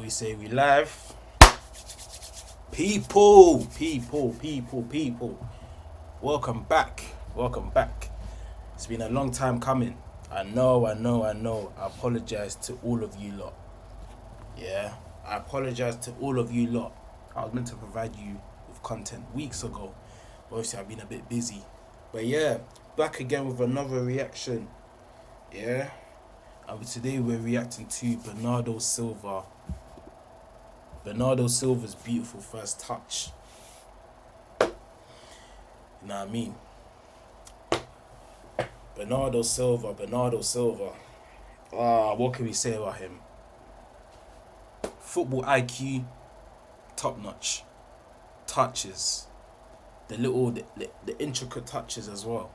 We say we live. People. Welcome back. It's been a long time coming. I know. I apologize to all of you lot. Yeah, I apologize to all of you lot. I was meant to provide you with content weeks ago. Obviously, I've been a bit busy. But yeah, back again with another reaction. Yeah. And today we're reacting to Bernardo Silva. Bernardo Silva's beautiful first touch. You know what I mean? Bernardo Silva. What can we say about him? Football IQ, top notch. Touches. The intricate touches as well.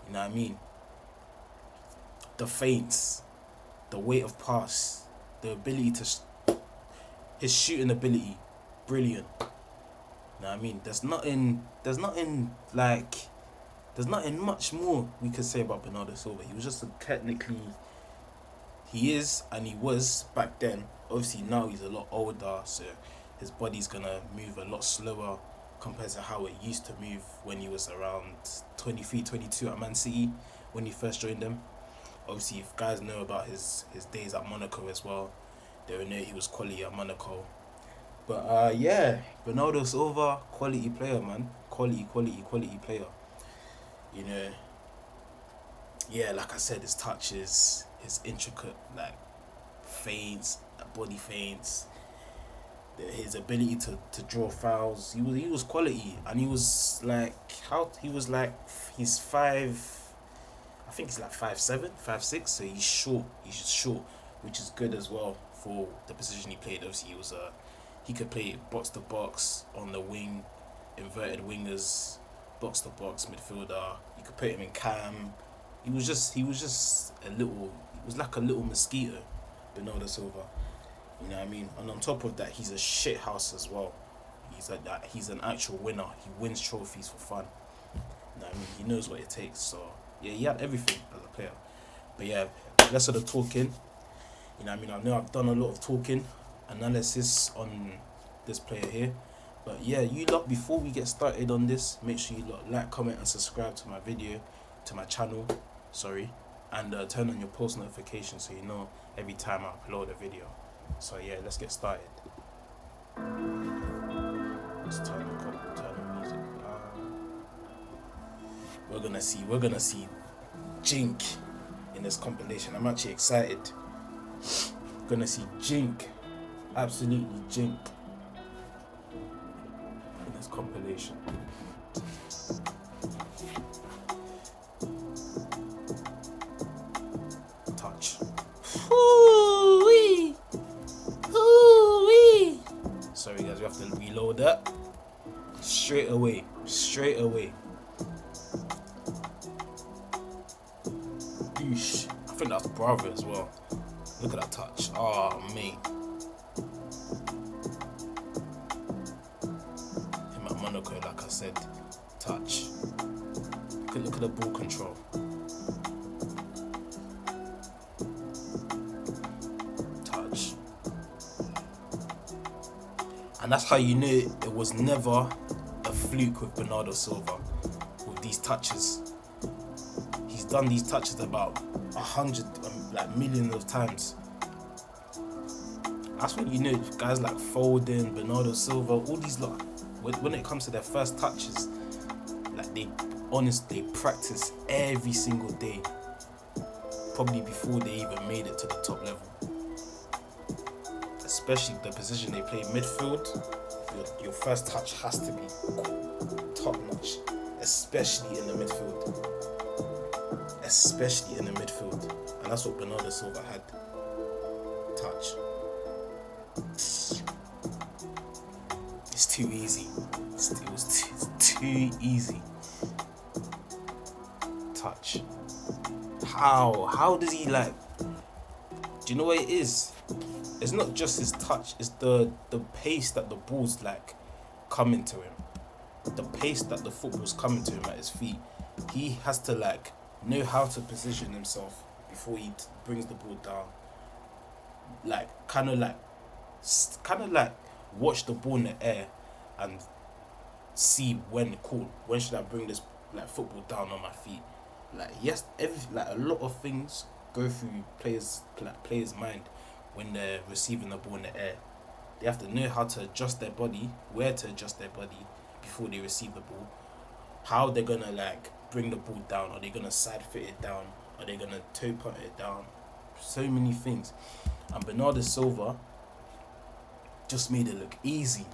You know what I mean? The feints. The weight of pass. The ability to... His shooting ability, brilliant. You know what I mean? There's nothing much more we could say about Bernardo Silva. He was just he was back then. Obviously now he's a lot older, so his body's gonna move a lot slower compared to how it used to move when he was around 23, 22 at Man City when he first joined them. Obviously, if guys know about his days at Monaco as well, they would know he was quality at Monaco. But yeah, Bernardo Silva, quality player, man. Quality player. You know, yeah, like I said, his touches, his intricate feints, body feints, his ability to draw fouls. He was quality, and he's five. I think he's like 5'7", 5'6", so he's short. Which is good as well for the position he played. Obviously, he could play box to box on the wing, inverted wingers, box to box midfielder. You could put him in cam. He was like a little mosquito, Bernardo Silva. You know what I mean? And on top of that, he's a shit house as well. He's an actual winner. He wins trophies for fun. You know what I mean? He knows what it takes. So yeah, he had everything as a player. But yeah, less of the talking. You know what I mean? I know I've done a lot of talking, analysis on this player here. But yeah, you lot, before we get started on this, make sure you lot like, comment and subscribe to my video, to my channel, and turn on your post notifications so you know every time I upload a video. So yeah, let's get started. Let's turn the music. We're gonna see Jink in this compilation. I'm actually excited. Gonna see Jink, absolutely Jink, in this compilation. Touch. Hoo-wee. Sorry guys, we have to reload that. Straight away. Eesh. I think that's Bravo as well. Look at that touch. Oh, mate. Him at Monaco, like I said. Touch. Look at the ball control. Touch. And that's how you know it was never a fluke with Bernardo Silva. With these touches. He's done these touches about 100, millions of times. That's when you know guys like Foden, Bernardo Silva, all these lot, when it comes to their first touches, they practice every single day, probably before they even made it to the top level. Especially the position they play, midfield, your first touch has to be top notch, especially in the midfield. And that's what Bernardo Silva had. Touch. It's too easy. It was too easy. Touch. How does he do you know what it is? It's not just his touch, it's the pace that the ball's coming to him. The pace that the football's coming to him at his feet. He has to know how to position himself before he brings the ball down. kind of like watch the ball in the air and see when cool, when should I bring this like football down on my feet. Like yes, like a lot of things go through players' mind when they're receiving the ball in the air. They have to know how to adjust their body, where to adjust their body before they receive the ball, how they're gonna like bring the ball down. Are they gonna side foot it down? Are they gonna toe punt it down? So many things. And Bernardo Silva just made it look easy,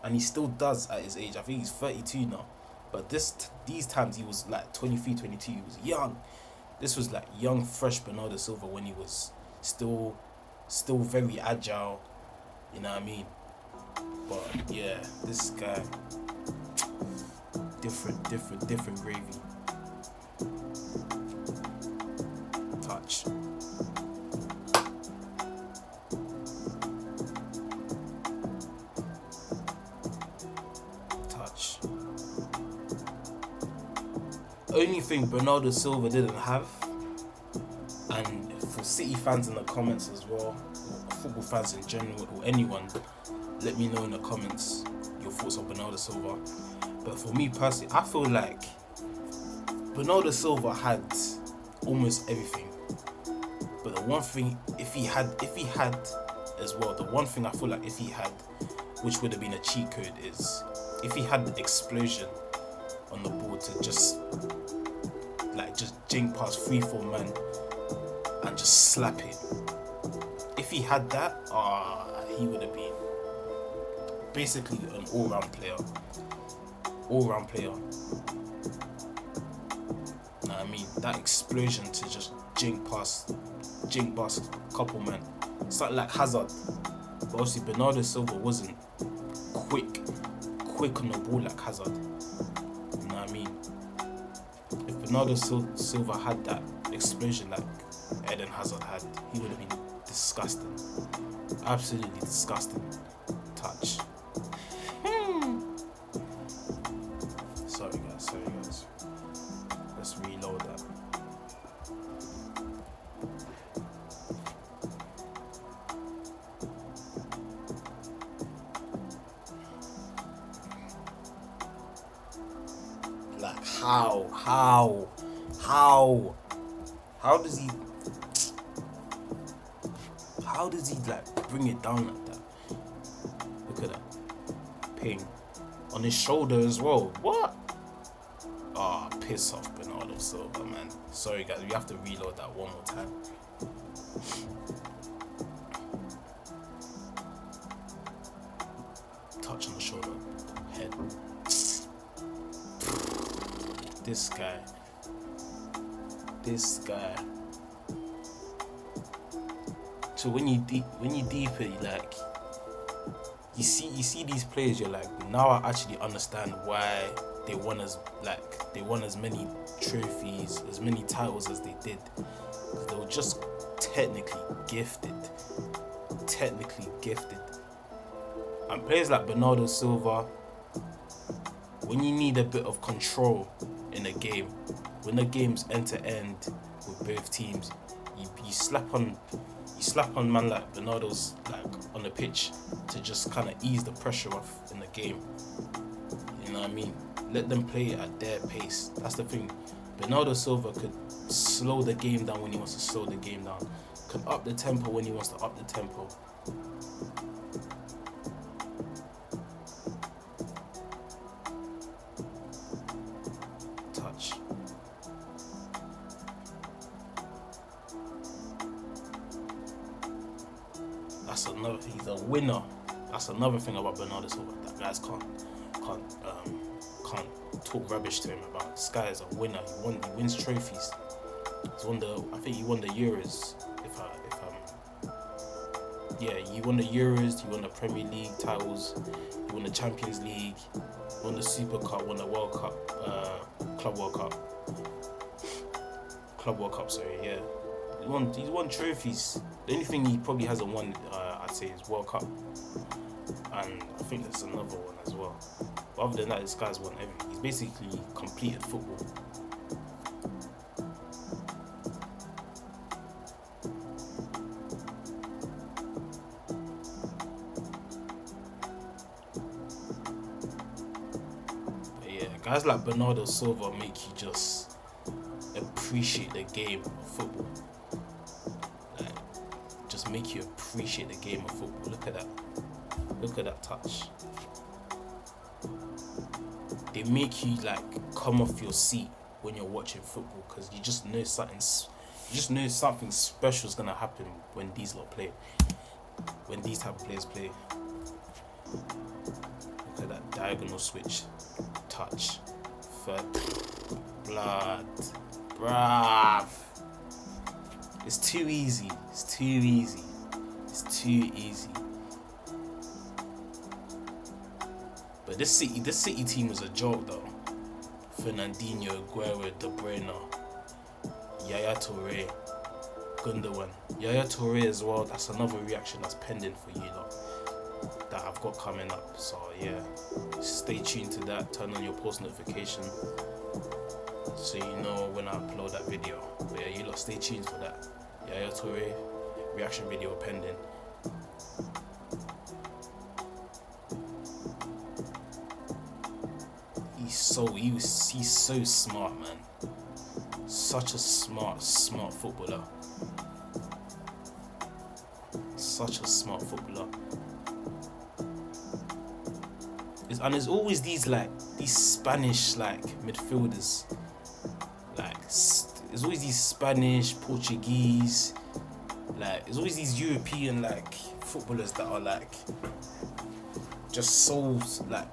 and he still does at his age. I think he's 32 now, but these times he was like 23, 22. He was young. This was like young, fresh Bernardo Silva when he was still very agile. You know what I mean? But yeah, this guy, different gravy. Touch. Only thing Bernardo Silva didn't have, and for City fans in the comments as well, or football fans in general, or anyone, let me know in the comments your thoughts on Bernardo Silva. But for me personally, I feel like Bernardo Silva had almost everything. But the one thing, if he had as well, the one thing I feel like if he had, which would have been a cheat code, is if he had the explosion on the board to just jink past 3-4 men and just slap it. If he had that, he would have been basically an all-round player. I mean, that explosion to just jink past a couple men. Something like Hazard. But obviously Bernardo Silva wasn't quick on the ball like Hazard. You know what I mean? If Bernardo Silva had that explosion like Eden Hazard had, he would have been disgusting. Absolutely disgusting. Touch. Sorry guys. Let's reload that. Like how does he like bring it down like that? Look at that. Ping. On his shoulder as well. What? Piss off Bernardo Silva, man. Sorry guys, we have to reload that one more time. Touch on the shoulder. Head. This guy. So when you deep it, like you see these players, you're like, now I actually understand why they won as many trophies, as many titles as they did. Because they were just technically gifted. And players like Bernardo Silva, when you need a bit of control in a game, when the game's end to end with both teams, you slap on man like Bernardo's like on the pitch to just kind of ease the pressure off in the game. You know what I mean? Let them play at their pace. That's the thing. Bernardo Silva could slow the game down when he wants to slow the game down. Could up the tempo when he wants to up the tempo. Touch. He's a winner. That's another thing about Bernardo Silva that guys can't talk rubbish to him about. This guy is a winner. He wins trophies. I think he won the Euros. He won the Euros. He won the Premier League titles. He won the Champions League. He won the Super Cup. Won the World Cup. Club World Cup. Sorry, yeah. He's won trophies. The only thing he probably hasn't won, I'd say, is World Cup. And I think there's another one as well. But other than that, this guy's won everything. He's basically completed football. Guys like Bernardo Silva make you just appreciate the game of football. Like, just make you appreciate the game of football. Look at that. Look at that touch. They make you like come off your seat when you're watching football because you just know something special is gonna happen when these lot play. When these type of players play. Look at that diagonal switch, touch, blood, bruv. It's too easy. It's too easy. It's too easy. But this City team was a joke though. Fernandinho, Aguero, De Bruyne, Yaya Touré, Gundogan. Yaya Touré as well. That's another reaction that's pending for you lot that I've got coming up. So yeah, stay tuned to that. Turn on your post notification so you know when I upload that video. But yeah, you lot stay tuned for that. Yaya Touré reaction video pending. He's so smart, man. Such a smart footballer. Such a smart footballer. And there's always these Spanish midfielders. There's always these Spanish, Portuguese, there's always these European footballers that are just so smart.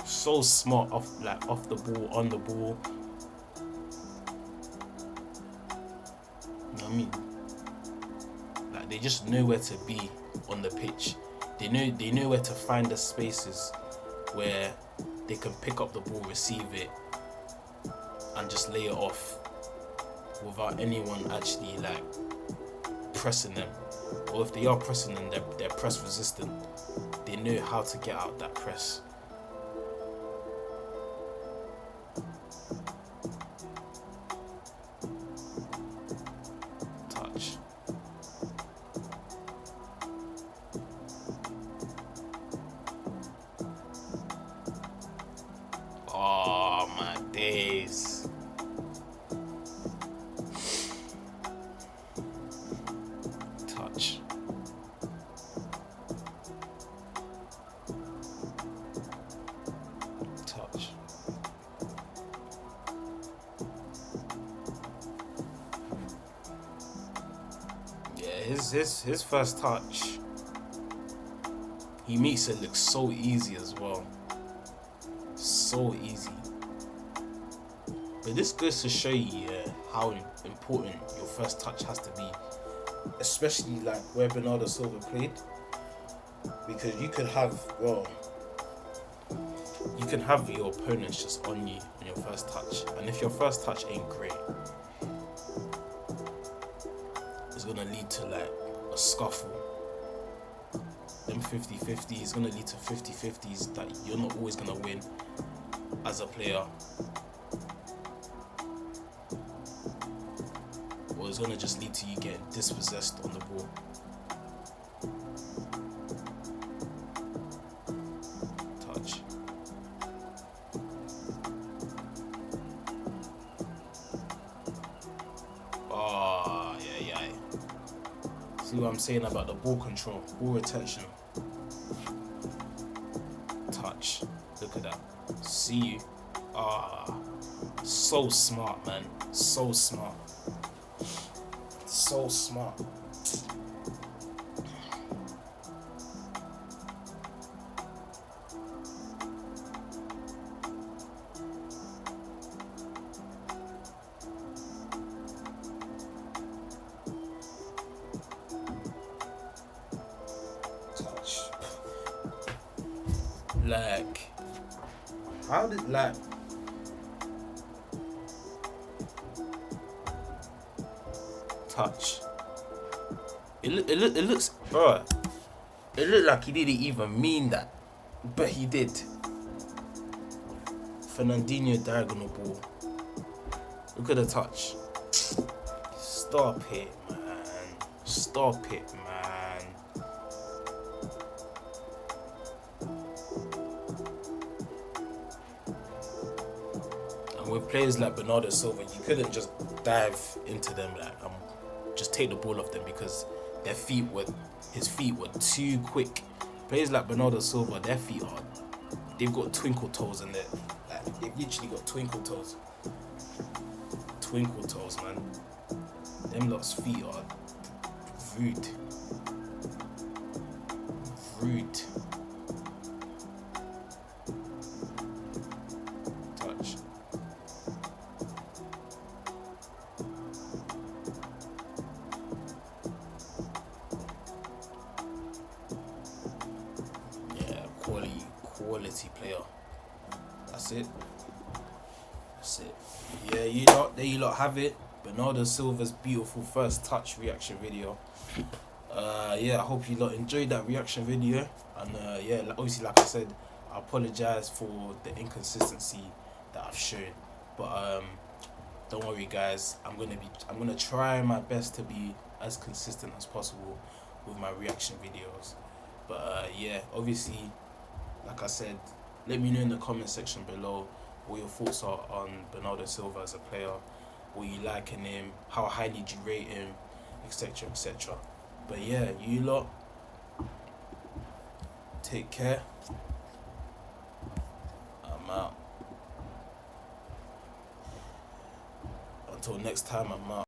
So smart off the ball, on the ball. You know what I mean? They just know where to be on the pitch. They know where to find the spaces where they can pick up the ball, receive it, and just lay it off without anyone actually pressing them. Or if they are pressing them, they're press resistant. They know how to get out that press. Touch. Oh my days. Touch. Touch. Yeah, his first touch, he makes it look so easy as well. So easy. But this goes to show you how important your first touch has to be, especially where Bernardo Silva played, because you can have your opponents just on you on your first touch, and if your first touch ain't great, it's gonna lead to a scuffle. Them 50-50s is gonna lead to 50-50s that you're not always gonna win as a player, or it's gonna just lead to you getting dispossessed on the ball. Touch. Oh, yeah. See what I'm saying about the ball control, ball retention. Touch. Look at that. See you. So smart, man. So smart. So smart. Touch. How did touch? It looks, bro. It looked like he didn't even mean that, but he did. Fernandinho diagonal ball. Look at the touch. Stop it, man. Stop it, man. with players like Bernardo Silva, you couldn't just dive into them like just take the ball off them because his feet were too quick. Players like Bernardo Silva, they've got twinkle toes in there. Like they've literally got twinkle toes. Twinkle toes, man. Them lot's feet are rude. Rude. Touch. Yeah, quality player. That's it. Yeah, there you lot have it. Bernardo Silva's beautiful first touch reaction video. Yeah, I hope you lot enjoyed that reaction video. And yeah, obviously, like I said, I apologize for the inconsistency that I've shown. But don't worry, guys. I'm gonna try my best to be as consistent as possible with my reaction videos. But yeah, obviously, like I said, let me know in the comment section below what your thoughts are on Bernardo Silva as a player, what you like in him, how highly do you rate him, etc, etc. But yeah, you lot take care. I'm out. Until next time, I'm out.